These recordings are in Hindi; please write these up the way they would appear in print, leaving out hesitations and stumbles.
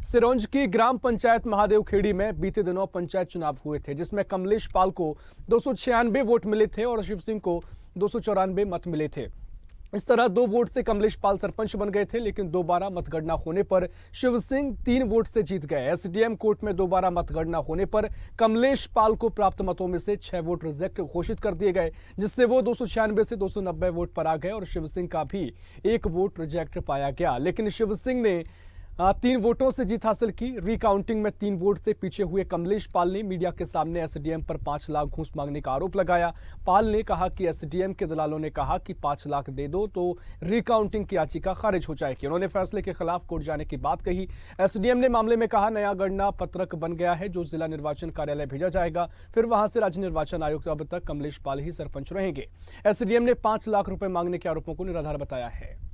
सिरोंज की ग्राम पंचायत महादेवखेड़ी में बीते दिनों पंचायत चुनाव हुए थे, जिसमें कमलेश पाल को 296 वोट मिले थे और शिव सिंह को 294 मत मिले थे। इस तरह 2 वोट से कमलेश पाल सरपंच बन गए थे, लेकिन दोबारा मतगणना होने पर शिव सिंह 3 वोट से जीत गए। एसडीएम कोर्ट में दोबारा मतगणना होने पर कमलेश पाल को प्राप्त मतों में से 6 वोट रिजेक्ट घोषित कर दिए गए, जिससे वो 296 से 290 वोट पर आ गए और शिव सिंह का भी 1 वोट रिजेक्ट पाया गया। लेकिन शिव सिंह ने 3 वोटों से जीत हासिल की। रिकाउंटिंग में 3 वोट से पीछे हुए कमलेश पाल ने मीडिया के सामने एसडीएम पर 5 लाख घूस मांगने का आरोप लगाया। पाल ने कहा कि एसडीएम के दलालों ने कहा कि 5 लाख दे दो तो रिकाउंटिंग की याचिका खारिज हो जाएगी। उन्होंने फैसले के खिलाफ कोर्ट जाने की बात कही। एसडीएम ने मामले में कहा नया गणना पत्रक बन गया है जो जिला निर्वाचन कार्यालय भेजा जाएगा, फिर वहां से राज्य निर्वाचन आयोग। अब तक कमलेश पाल ही सरपंच रहेंगे। एसडीएम ने 5 लाख रुपए मांगने के आरोपों को निराधार बताया है।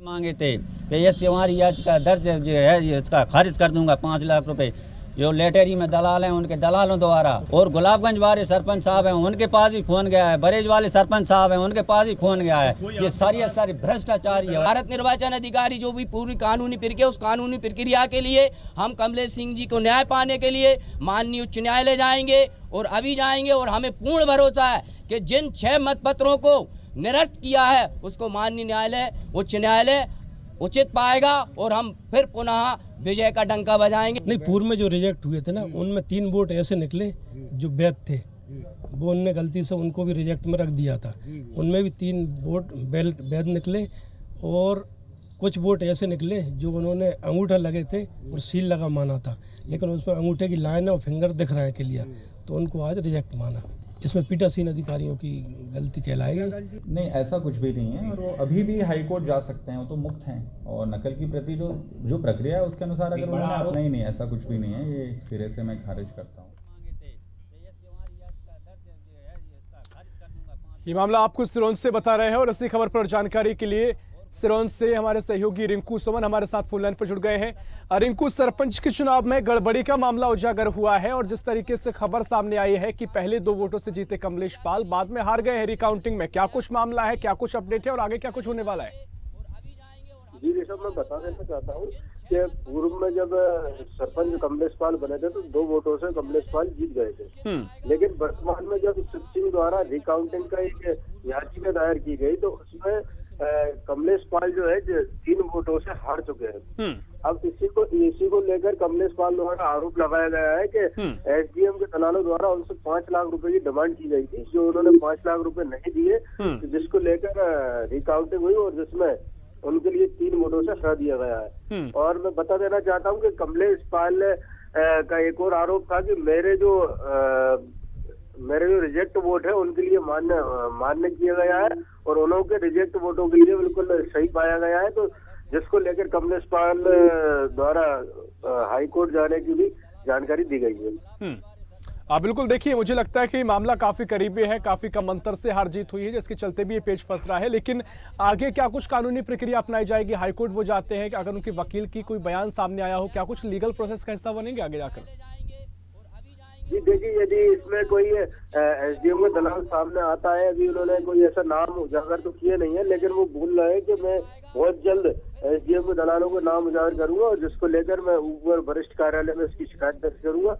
मांगे थे कि ये तुम्हारी याचिका दर्ज जो है ये इसका खारिज कर दूंगा। 5 लाख रुपए जो लेटरी में दलाल हैं उनके दलालों द्वारा, और गुलाबगंज वाले सरपंच साहब हैं उनके पास ही फोन गया है, बरेज वाले सरपंच साहब हैं उनके पास ही फोन गया है। ये सारी भ्रष्टाचारी है। भारत निर्वाचन अधिकारी जो भी पूरी कानूनी प्रक्रिया, उस कानूनी प्रक्रिया के लिए हम कमलेश सिंह जी को न्याय पाने के लिए माननीय उच्च न्यायालय जाएंगे और अभी जाएंगे, और हमें पूर्ण भरोसा है कि जिन 6 मतपत्रों को निरस्त किया है उसको माननीय न्यायालय, उच्च न्यायालय उचित पाएगा और हम फिर पुनः विजय का डंका बजाएंगे। नहीं, पूर्व में जो रिजेक्ट हुए थे ना, उनमें 3 वोट ऐसे निकले जो वैध थे, वो उनने गलती से उनको भी रिजेक्ट में रख दिया था। उनमें भी 3 वोट वैध निकले और कुछ वोट ऐसे निकले जो उन्होंने अंगूठा लगे थे और सील लगा माना था, लेकिन उसमें अंगूठे की लाइन और फिंगर दिख रहा है क्लियर, तो उनको आज रिजेक्ट माना। इसमें पीठासीन अधिकारियों की गलती कहलाएगी। नहीं, ऐसा कुछ भी नहीं है और वो अभी भी हाई कोर्ट जा सकते हैं, वो तो मुक्त हैं। और नकल की प्रति जो प्रक्रिया है उसके अनुसार अगर उन्होंने नहीं, ऐसा कुछ भी नहीं है, ये सिरे से मैं खारिज करता हूँ। ये मामला आपको सिरोंज से बता रहे हैं और इसी खबर पर जानकारी के लिए सिरोंज से हमारे सहयोगी रिंकू सुमन हमारे साथ फोन लाइन पर जुड़ गए हैं। रिंकू, सरपंच के चुनाव में गड़बड़ी का मामला उजागर हुआ है और जिस तरीके से खबर सामने आई है कि पहले 2 वोटों से जीते कमलेश पाल बाद में हार गए हैं रिकाउंटिंग में, क्या कुछ मामला है, क्या कुछ अपडेट है और आगे क्या कुछ होने वाला है? जी ऋषभ, मैं बता देना चाहता हूँ कि पूर्व में जब सरपंच कमलेश पाल बने थे तो 2 वोटों से कमलेश पाल जीत गए थे, लेकिन वर्तमान में जब शिव सिंह द्वारा रिकाउंटिंग का एक याचिका दायर की गई तो उसमें कमलेश पाल जो है 3 वोटों से हार चुके हैं। अब इसी को लेकर कमलेश पाल द्वारा आरोप लगाया गया है कि एसडीएम के दलालों द्वारा उनसे 5 लाख रुपए की डिमांड की गई थी, जो उन्होंने 5 लाख रुपए नहीं दिए, तो जिसको लेकर रिकाउंटिंग हुई और जिसमें उनके लिए 3 वोटों से हटा दिया गया है। और मैं बता देना चाहता हूँ कि कमलेश पाल का एक और आरोप था कि मेरे जो रिजेक्ट वोट है उनके लिए मान्य किया गया है और उन्हों के रिजेक्ट वोटों के लिए बिल्कुल सही पाया गया है, तो जिसको लेकर कमलेश पाल द्वारा हाई कोर्ट जाने की भी जानकारी दी गई है। बिल्कुल, देखिए मुझे लगता है कि मामला काफी करीबी है, काफी कम अंतर से हार जीत हुई है, जिसके चलते भी ये पेच फंस रहा है। लेकिन आगे क्या कुछ कानूनी प्रक्रिया अपनाई जाएगी? हाईकोर्ट वो जाते हैं कि अगर उनके वकील की कोई बयान सामने आया हो, क्या कुछ लीगल प्रोसेस का हिस्सा बनेंगे आगे जाकर? जी देखिए, यदि इसमें कोई एसडीएम का दलाल सामने आता है, अभी उन्होंने कोई ऐसा नाम उजागर तो किए नहीं है, लेकिन वो बोल रहे हैं कि मैं बहुत जल्द एसडीएम के दलालों का नाम उजागर करूंगा और जिसको लेकर मैं ऊपर वरिष्ठ कार्यालय में इसकी शिकायत दर्ज करूंगा।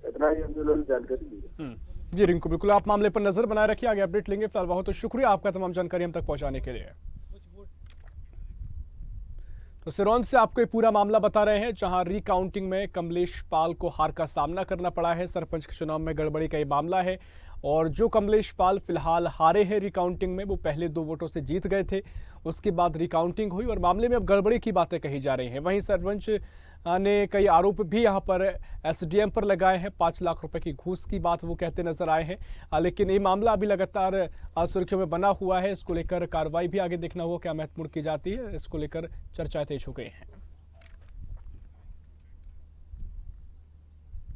इतना ही उन्होंने जानकारी दी है। जी रिंकू, बिल्कुल आप मामले पर नजर बनाए रखिए, आगे अपडेट लेंगे। फिलहाल बहुत शुक्रिया आपका तमाम जानकारी हम तक पहुंचाने के लिए। तो सिरोंज से आपको ये पूरा मामला बता रहे हैं, जहां रिकाउंटिंग में कमलेश पाल को हार का सामना करना पड़ा है। सरपंच के चुनाव में गड़बड़ी का ये मामला है और जो कमलेश पाल फिलहाल हारे हैं रिकाउंटिंग में, वो पहले 2 वोटों से जीत गए थे, उसके बाद रिकाउंटिंग हुई और मामले में अब गड़बड़ी की बातें कही जा रही हैं। वहीं सरपंच ने कई आरोप भी यहां पर एसडीएम पर लगाए हैं। 5 लाख रुपए की घूस की बात वो कहते नजर आए हैं, लेकिन ये मामला अभी लगातार सुर्खियों में बना हुआ है। इसको लेकर कार्रवाई भी आगे देखना होगा क्या महत्वपूर्ण की जाती है, इसको लेकर चर्चाएं तेज हो गई हैं।